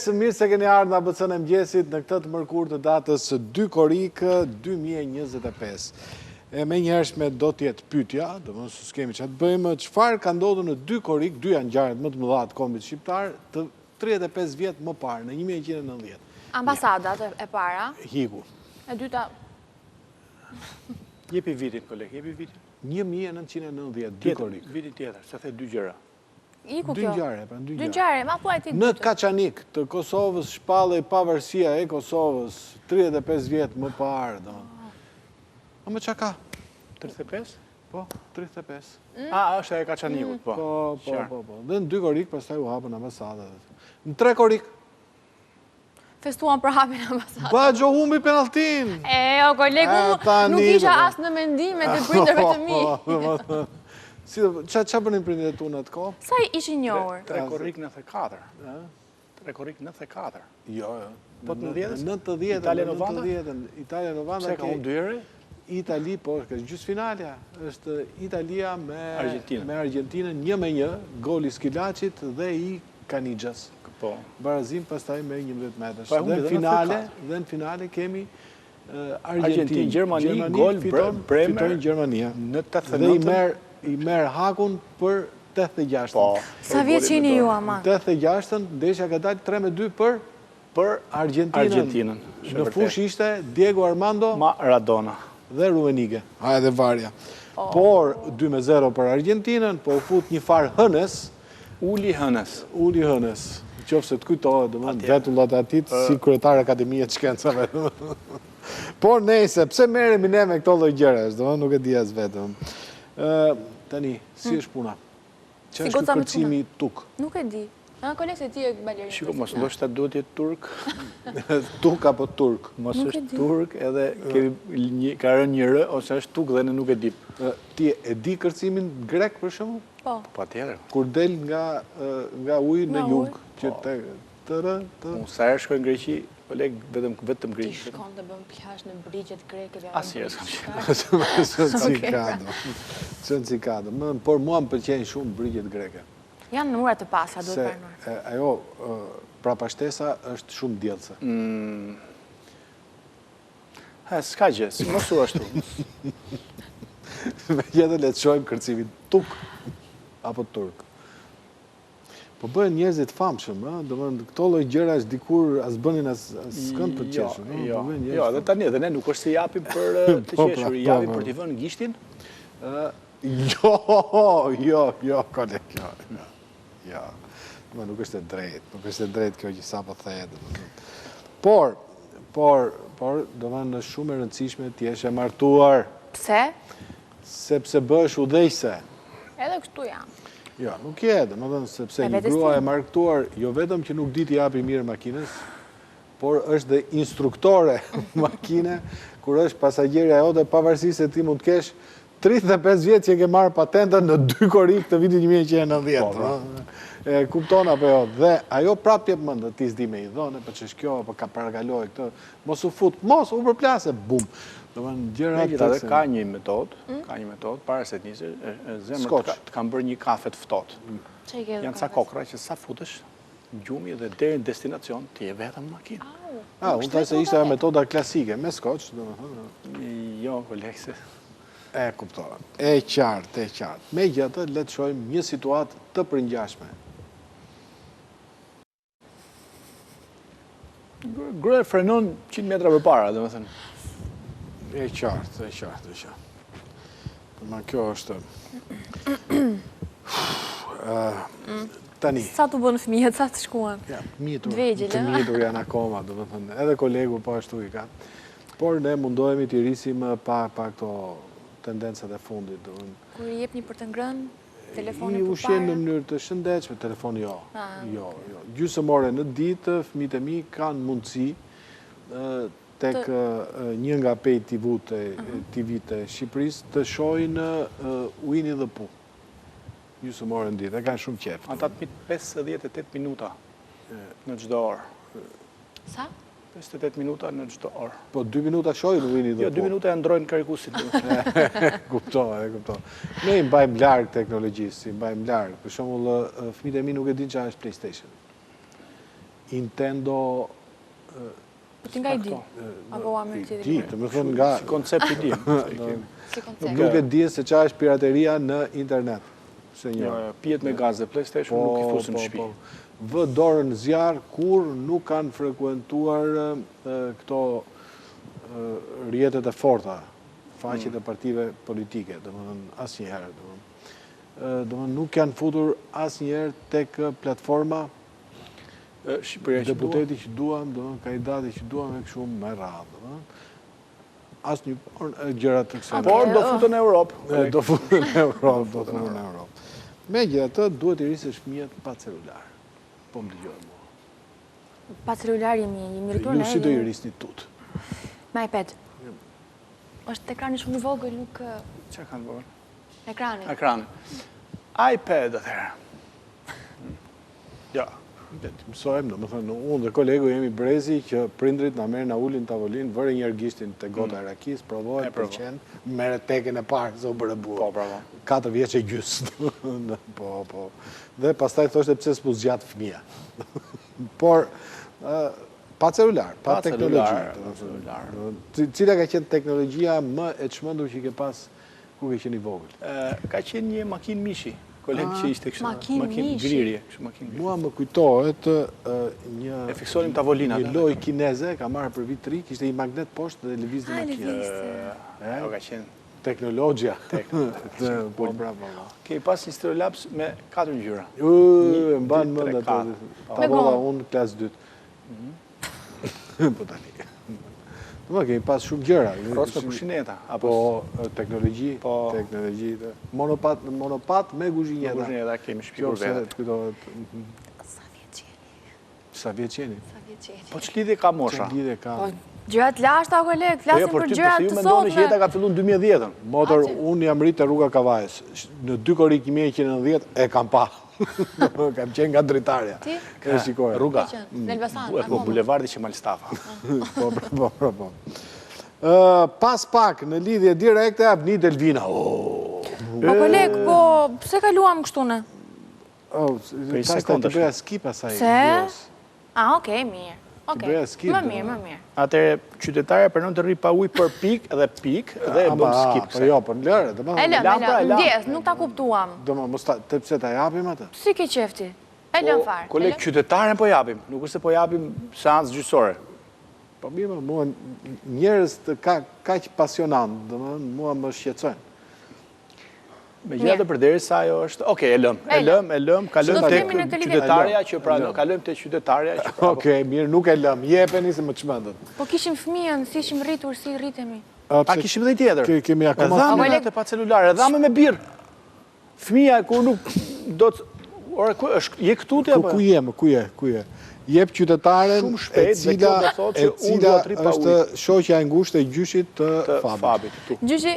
mëngjes, mirë se keni ardhur në ABC-n e mëngjesit në këtë të mërkurë të datës 2 korikë 2025. E me njerëshme do t'jetë pyetja, do më nësë s'kemi që të bëjmë, çfarë ka ndodhur në 2 korikë, 2 janë ngjarjet më të mëdha të kombit shqiptar, të 35 vjet më parë, në 1190. Ambasadat e para. Hiku. E dyta. Jepi vitin, koleg, jepi vitin. 1990, 2 korikë. Vitin tjetër, se the 2 gjëra. Iku Dy kjo. ngjarje, pra 2 Dy ngjarje. ngjarje, ma thuaj ti. Në Kaçanik të Kosovës shpallej pavarësia e Kosovës 35 vjet më parë, domethënë. A më çka ka? 35? Po, 35. Është e Kaçanikut, po. Po. Dhe në 2 korikë pastaj u hapën ambasadat. Në 3 korikë Festuan për hapjen e ambasadës. Baxho humbi penalltin. O kolegu, nuk isha as në mendimet e prindërve të mi. Qa bënin prindërit tu në atë kohë? Sa ishin njohur? 3 korikë 94. 3 korikë 94. Jo. Po të 90-ës? 90-ën. Italia 90-ën? Italia 90-ën. Pse ka humbë 2 herë? Itali, po, është gjysmëfinalja. Është Italia me Argentinën 1-1, goli Skilacit dhe i Kanixhas. Po. Barazim pastaj me 11 metrash. Dhe në finale kemi Argentinë, Gjermani, gol Bremer Gjermania. Në 89. Dhe i merr hakun për 86. Po. Sa vjeç jeni ju ama? 86, ndeshja ka dalë 3-2 për Argentinën. Në fush ishte Diego Armando Maradona dhe Rumenige. Edhe varja. Por 2-0 për Argentinën, po u fut një farë hënës. Uli Hënës. Qofse të kujtohet, domethënë vetullat atit si kryetar Akademia të Shkencave. Por nejse, pse merremi ne me këto lloj gjërash, domethënë nuk e di as vetëm. Tani, si është puna? Çfarë është kërcimi tuk? Nuk e di. Koleg se ti e balerin. Shiko, mos ndoshta duhet jetë turk. Tuk apo turk? Mos është turk edhe ka rënë një r ose është tuk dhe ne nuk e di. Ti e di kërcimin grek për shembull? Po. Patjetër. Kur del nga uji në jug, që Unë sa herë shkoj në Greqi, koleg, vetëm Greqi. Ti shkon të bën plazh në brigjet greke. Asnjëherë s'kam qenë. Çon cikado. Por mua më pëlqejnë shumë brigjet greke. Janë në ura të pastra, duhet pranuar. Se ajo prapashtesa është shumë diellse. S'ka gjë, mos u ashtu. Megjithatë le të shohim kërcimin tuk apo turk. Po bëhen njerëzit famshëm, domethënë këto lloj gjërash dikur as bënin as s'kënd për të qeshur, Jo, edhe tani edhe ne nuk është se japim për të qeshur, japim për t'i vënë gishtin. Jo, koleg, jo. Nuk është e drejtë kjo që sapo thehet. Por, domethënë është shumë e rëndësishme të jesh e martuar. Pse? Sepse bëhesh udhëheqëse. Edhe kështu jam. Jo, nuk je, domethënë sepse një grua e martuar jo vetëm që nuk di t'i japi mirë makinës, por është dhe instruktore makine, kur është pasagjerja jote, pavarësisht se ti mund të kesh 35 vjet që ke marrë patentën në 2 korikë të vitit 1990. E kupton apo jo? Dhe ajo prapë jep mend, ti s'di me i dhënë, po ç'është kjo, apo ka paragaloj këtë, mos u fut, mos u përplase, bum. Megjithatë ka një metodë, para se të nisësh, zemër të kam bërë një kafe të ftohtë. Janë ca kokra që sa futesh gjumi dhe deri në destinacion ti je vetëm në makinë. Unë thaj se ishte metoda klasike, me skoç, domethënë. Jo, kolegse. E kuptova. E qartë. Megjithatë, le të shohim një situatë të përngjashme. Gruaja frenon 100 metra përpara, domethënë. E qartë. Ma kjo është... Tani... Sa të bënë fëmijët, sa të shkuan? Të mjetur janë akoma, domethënë, edhe kolegu po ashtu i ka. Por ne mundohemi të rrisim pa këto tendencat e fundit. Kur i jep një për të ngrënë, telefoni I ushqen në mënyrë të shëndetshme, telefoni jo. Gjysmore në ditë, fëmijët e mi kanë mundësi tek një nga pej TV-të e Shqipërisë të shohin Winnie the Pooh. Gjysmore në ditë, e kanë shumë qef. Ata 58 minuta në çdo orë. Sa? 58 minuta në çdo orë. Po 2 minuta shohin Winnie the Pooh. Jo, 2 minuta e ndrojnë karikusin. Kuptoj. Ne i mbajmë larg teknologjisë, i mbajmë larg. Për shembull, fëmijët e mi nuk e dinë çfarë është PlayStation. Nintendo... Po ti nga i di? Apo amir tjetër? Di, të më thënë nga... Si koncept i di. Nuk e di se qa është pirateria në internet. Pijet me gaz dhe PlayStation nuk i fusin në shtëpi. Vë dorën zjarë kur nuk kanë frekuentuar këto rjetet e forta, faqet e partive politike, asë njëherë. Nuk janë futur asë njëherë tek platforma deputeti që duam, kandidati që duam e kështu me radhë. Asë një gjërat të kësaj. Por do futën në Europë. Do futën në Europë. Me gjithë atë, duhet i rrisësh fëmijët pa celular. Po më dëgjojë mua. Pa celular jemi rritur në... Ju si do i rrisni tut? Me iPad. Është ekrani shumë i vogël, nuk... Qa kanë vogël? Ekrani. Ekrani. iPad, atëherë. Ja. Mësojmë, më thënë, unë dhe kolegu jemi brezi që prindrit në merë në ullin tavolin, vërë një gishtin të gota e rakis, provojë, përqenë, mere teken e parë, zë u bërë burë. Po, bravo. 4 vjeç e gjysë. Po. Dhe pastaj thoshte pse s'pu zgjatë fëmija. Por, pa celular, pa teknologji. Cila ka qenë teknologjia më e çmendur që ke pas ku ke qenë i vogël? Ka qenë një makinë mishi. Kolegë që ishte kështë makinë grirje. Mua më kujtohet një... E fiksonim tavolinat. Një loj kineze, ka marrë për vit 3, kishte i magnet poshtë dhe lëvizte makinë. O ka qenë... Teknologja. Po, bravo. Ke i pas një stereolaps me 4 ngjyra. Mban mend ato. Tavola unë klas 2. Po tani. Më kemi pas shumë gjëra. Kros me kushineta. Po, teknologji. Monopat me kuzhineta. Me kuzhineta kemi shpikur vetë. Sa vjeç jeni? Po që lidhje ka mosha? Gjërat lashta, kolegë, flasim për gjërat të sotme. Ju mendoni që jeta ka fillu në 2010-ën. Motor, unë jam rritë rruga Kavajës. Në 2 korik 1990 e kam pa. Kam qenë nga dritarja. Ti? Rruga. Në Elbasan. Po, bulevardi Qemal Stafa. Po. Pas pak, në lidhje direkte, Avni Delvina. Po, kolegë, po, pse kaluam kështu në? Pas të bëja skip asaj. Se? Okej, mirë. Më mirë. Atëre, qytetarja përnon të rri pa ujë për pik dhe e bëm skip. Po jo, për lërë. E lëm, ndjes, nuk ta kuptuam. Të pse ta japim atë? Si ke qefti? E lëm farë. Kolegë, qytetaren po japim, nuk është se po japim seancë gjyqësore. Po mirë, mua njerëz të kaq pasionant, mua më shqetësojnë. Me gjitha të përderi sa ajo është... Oke, e lëm, kalëm të qytetarja që prano, kalëm të qytetarja që prano. Oke, mirë, nuk e lëm, jepeni se më çmendet. Po kishim fëmijën, si ishim rritur, si rritemi? A kishim dhe tjetër? Kemi akoma... Edhame në të pa celulare, edhame me birë. Fëmija, kur nuk do të... Je këtu të e? Ku je? Jep qytetaren e cila është shoqja e ngushtë e gjyshit të Fabit. Gjyshi?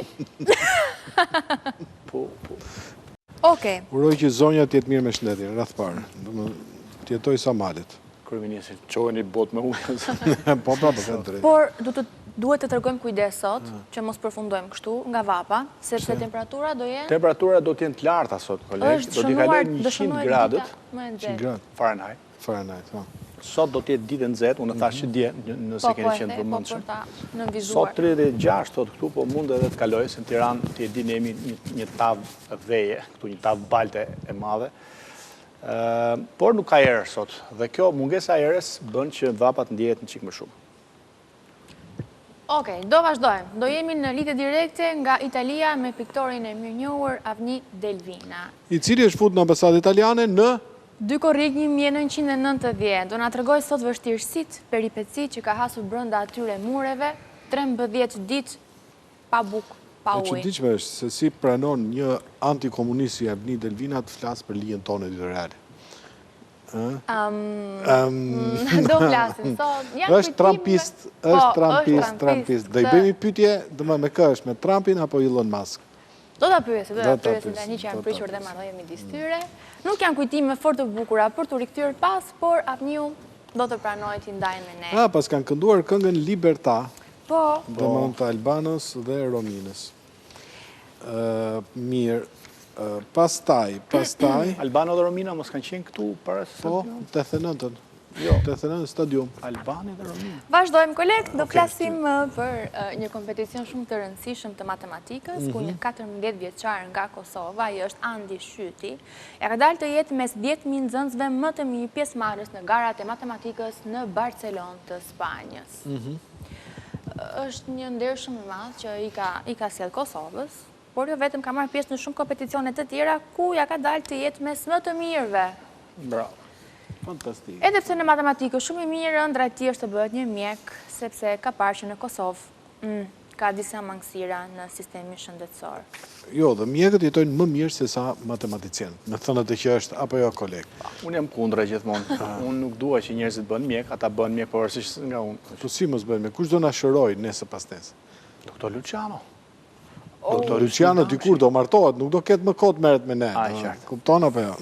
Okej. Uroj që zonja t'jetë mirë me shëndetje, rreth parë. T'jetoj sa malit. Kryeministri, qojnë i bot me ujë. Po, kanë drejtë. Por, duhet të tregojmë kujdes sot, që mos përfundojmë kështu, nga vapa, sepse temperatura do jenë... Temperatura do t'jenë të larta sot, kolegë. Do t'i kalojnë 100 gradët. Fahrenheit, Sot do t'jetë ditë nxehtë, unë thash që dje, nëse keni qenë përmendshëm. Sot 36 thot këtu, po mund edhe të kalojë, se në Tiranë t'je di ne jemi një tavë veje, këtu një tavë balte e madhe. Por nuk ka erë sot, dhe kjo mungesa erës bën që vapat ndjehet në çik më shumë. Okej, do vazhdojmë. Do jemi në lidhje direkte nga Italia me piktorin e mirënjohur Avni Delvina. I cili është futur në ambasadën italiane në 2 korrik 1990, do nga të regoj sot vështirësit, peripeci që ka hasur brënda atyre mureve, 13 dit pa buk, pa ujë. E që diqme është, se si pranon një antikomunist si Avni Delvina të flasë për ligjen tonë editoriale. Do flasin, sot... është trampist. Do i bëjmë i pytje, dhe me kë është, me Trumpin apo Elon Musk? Do të pyesi të një që janë priqur dhe marrëdhënie midis tyre. Nuk janë kujtime fort të bukura për të rikthyer pas, por Avniu do të pranojë të ndajnë me ne. Pas kanë kënduar këngën Libertà. Po. Domethënë të Albanës dhe Rominës. Mirë. Pastaj. Albano dhe Romina mos kanë qenë këtu para se... Po, 89-ën. Jo, të thënë në stadium. Albani dhe Romania. Vazhdojmë, kolegë, do flasim për një kompeticion shumë të rëndësishëm të matematikës, ku një 14 vjeçar nga Kosova, i është Andi Shyti, e ka dalë të jetë mes 10.000 nxënësve më të mirë pjesëmarrës në garat e matematikës në Barcelonë të Spanjës. Është një nder shumë i madh që i ka sjell Kosovës, por jo vetëm, ka marrë pjesë në shumë kompeticione të tjera, ku ja ka dalë të jetë mes më të mirëve. Bravo. Fantastik. Edhe pse në matematikë shumë i mirë, ëndra e tij është të bëhet një mjek, sepse ka parë që në Kosovë ka disa mangësira në sistemin shëndetësor. Jo, dhe mjekët jetojnë më mirë se sa matematicien. Me thënët e që është, apo jo koleg. Unë jam kundra gjithmonë. Unë nuk dua që njerëzit bëhen mjek, ata bëhen mjek pavarësisht nga unë. Po si mos bëhen mjek? Kush do na shëroj nesër pas nesër? Doktor Luciano. Doktor Luciano dikur do martohet, nuk do ketë më kot merret me ne. Kupton apo jo?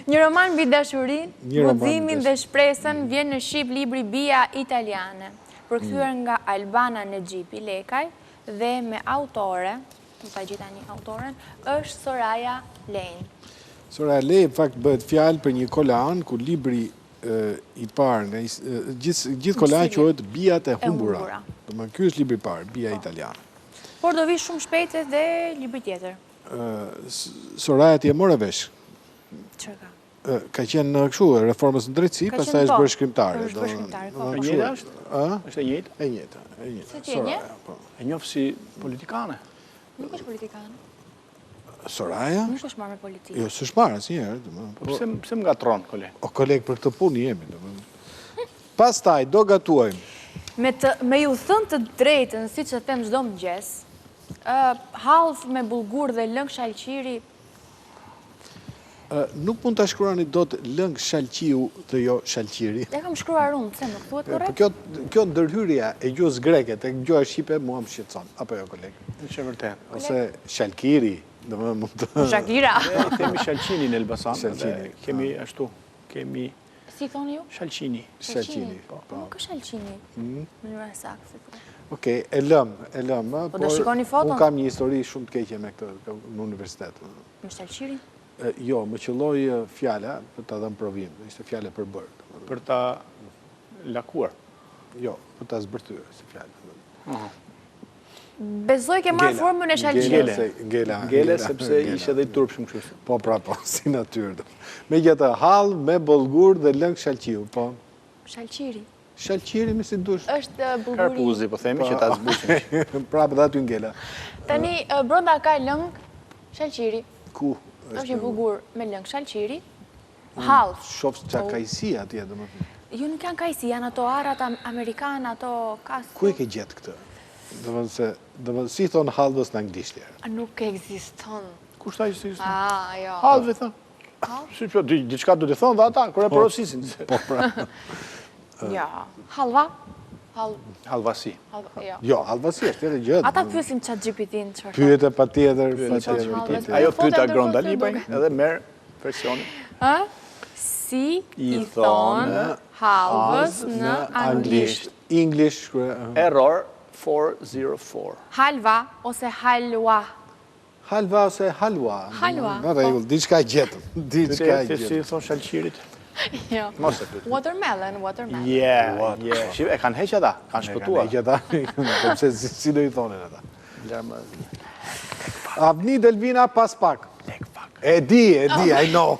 Një roman mbi dashurinë, guximin dhe shpresën vjen në shqip libri Bia Italiane, përkthyer nga Albana Nexhipi Lekaj dhe me autore, nuk ta gjeta një autoren, është Soraya Lejn. Soraya Lejn, fakt, bëhet fjalë për një kolan ku libri i parë nga gjithë kolan quhet Bijat e humbura. Domethënë ky është libri i parë, Bia Italiane. Por do vi shumë shpejt edhe libri tjetër. Soraya ti e morë vesh. Çfarë ka? Ka qenë në kështu reformës në drejtësi, pastaj është bërë shkrimtare. Është bërë shkrimtare, po. E njëjta është? Është e njëjtë? E njëjta, e njëjta. Se ti e njeh? E njoh si politikane. Nuk është politikane. Soraya? Nuk është marrë me politikë. Jo, s'është marrë asnjëherë. Po pse më ngatron, koleg? O koleg, për këtë punë jemi, domethënë. Pastaj do gatuajmë. Me ju thënë të drejtën, siç e them çdo mëngjes, hallf me bullgur dhe lëng shalqiri. Nuk mund të shkruani do të lëng shalqiu të jo shalqiri. Ja kam shkruar unë, pse nuk thuhet korrekt? Kjo ndërhyrja e gjuhës greke tek gjuha shqipe mua më shqetëson, apo jo koleg? Është vërtet. Ose shalkiri, domethënë mund të Shakira. Ne kemi Shalqini në Elbasan, kemi ashtu, kemi Si thoni ju? Shalqini. Shalqini. Po, nuk është Shalqini. Në mënyrë saktë. Okej, e lëm, Po do shikoni foton? Unë kam një histori shumë të keqe me këtë në universitet. Me Shalqirin? Jo, më qëlloj fjala për ta dhënë provim. Ishte fjala për bërë. Për ta lakuar? Jo, për ta zbërthyer si fjalë. Bezoj ke marrë formën e Shalqirit. Ngele, sepse ishte dhe i turpshëm kështu. Po, si natyrë. Megjithatë, hall me bollgur dhe lëng shalqiu, po. Shalqiri. Shalqiri me si dush. Është bullguri. Karpuzi, po themi që ta zbushim. Prapë dhe aty ngela. Tani, brenda ka lëng shalqiri. Ku? Është një bulgur me lëng shalqiri. Hall. Shofë që kajsi atje, domethënë. Ju nuk janë kajsi, janë ato arat amerikanë, ato kasë. Ku e ke gjetë këtë? Domethënë si thon hallvës në anglisht. Nuk ekziston. Kush tha që ekziston? Jo. Hallve thon. Si po diçka do të thonë dhe ata kur e porosisin. Po pra. Ja, hallva. Hallvasi. Jo, hallvasi është edhe gjë. Ata pyesim ChatGPT-n çfarë. Pyete patjetër. Ajo pyet Agron Dalibaj edhe merr versionin. Si i thon hallvës në anglisht. English. Error 404. Halva ose halwa. Halva ose halwa. Halwa. Në rregull, diçka gjetëm. Si i thon shalqirit? Jo. Mos e pyet. Watermelon. Yeah. E kanë heq ata, kanë shpëtuar. Sepse si do i thonin ata. Avni Delvina pas pak. E di, I know.